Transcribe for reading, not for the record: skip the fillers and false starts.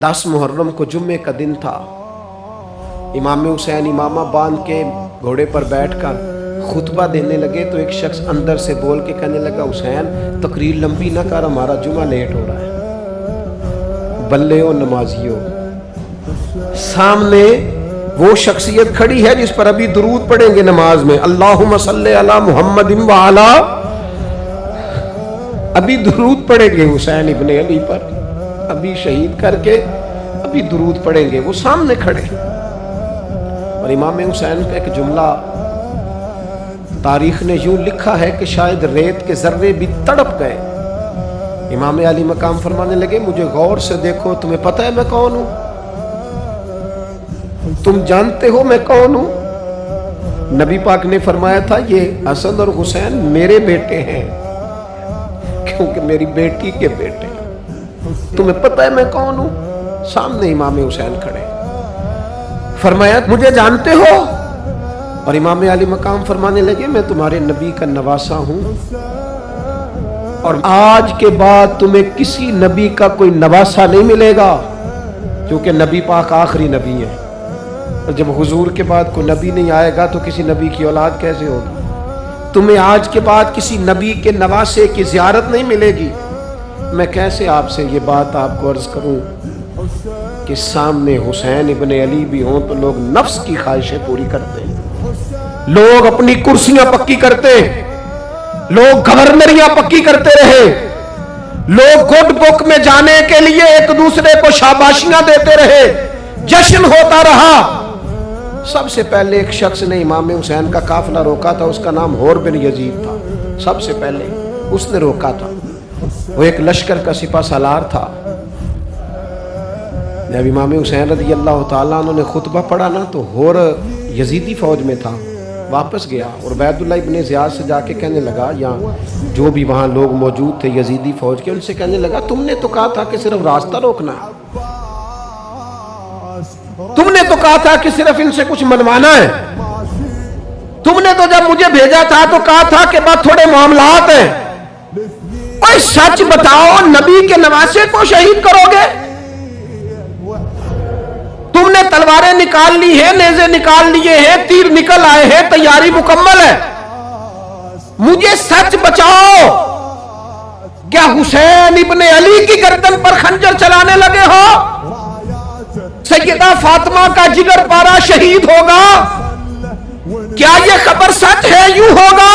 10 मुहर्रम को जुम्मे का दिन था। इमाम हुसैन इमामा बांध के घोड़े पर बैठकर खुतबा देने लगे तो एक शख्स अंदर से बोल के कहने लगा, हुसैन तकरीर लंबी ना कर, हमारा जुमा लेट हो रहा है। बल्ले हो नमाजियों, सामने वो शख्सियत खड़ी है जिस पर अभी दुरूद पढ़ेंगे नमाज में, अल्लाहुम्मा सल्ले अला मुहम्मदिन व अला, अभी दुरूद पढ़ेंगे हुसैन इब्ने अली पर, अभी शहीद करके अभी दुरूद पढ़ेंगे, वो सामने खड़े। और इमाम हुसैन का एक जुमला तारीख ने यूं लिखा है कि शायद रेत के जर्रे भी तड़प गए। इमाम अली मकाम फरमाने लगे, मुझे गौर से देखो, तुम्हें पता है मैं कौन हूं? तुम जानते हो मैं कौन हूं? नबी पाक ने फरमाया था, ये हसन और हुसैन मेरे बेटे हैं, क्योंकि मेरी बेटी के बेटे। तुम्हें पता है मैं कौन हूं? सामने इमाम हुसैन खड़े। फरमाया, मुझे जानते हो? और इमाम अली मकाम फरमाने लगे, मैं तुम्हारे नबी का नवासा हूं और आज के बाद तुम्हें किसी नबी का कोई नवासा नहीं मिलेगा, क्योंकि नबी पाक आखिरी नबी है। और जब हुजूर के बाद कोई नबी नहीं आएगा तो किसी नबी की औलाद कैसे होगी? तुम्हें आज के बाद किसी नबी के नवासे की ज़ियारत नहीं मिलेगी। मैं कैसे आपसे ये बात आपको अर्ज करूं कि सामने हुसैन इब्ने अली भी हों तो लोग नफ्स की ख्वाहिशें पूरी करते हैं, लोग अपनी कुर्सियां पक्की करते, लोग गवर्नरियां पक्की करते रहे, लोग गुड बुक में जाने के लिए एक दूसरे को शाबाशियां देते रहे, जश्न होता रहा। सबसे पहले एक शख्स ने इमाम हुसैन का काफिला रोका था, उसका नाम होर बिन यजीद था। सबसे पहले उसने रोका था। वो एक लश्कर का सिपा सालार था। जब इमाम हुसैन रज़ी अल्लाह ताला अन्हु ने खुतबा पढ़ा ना, तो होर यजीदी फौज में था, वापस गया और उबैदुल्लाह इब्ने ज़ियाद से जाके कहने लगा, या जो भी वहाँ लोग मौजूद थे यजीदी फौज के, उनसे कहने लगा, तुमने तो कहा था कि सिर्फ रास्ता रोकना है, तुमने तो कहा था कि सिर्फ इनसे कुछ मनवाना है, तुमने तो जब मुझे भेजा था तो कहा था कि बस थोड़े मामलात हैं। ओए सच बताओ, नबी के नवासे को शहीद करोगे? तुमने तलवारें निकाल ली है, नेज़े निकाल लिए हैं, तीर निकल आए हैं, तैयारी मुकम्मल है, मुझे सच बचाओ, क्या हुसैन इब्ने अली की गर्दन पर खंजर चलाने लगे हो? सैयदा फातिमा का जिगर पारा शहीद होगा, क्या यह खबर सच है? यूं होगा?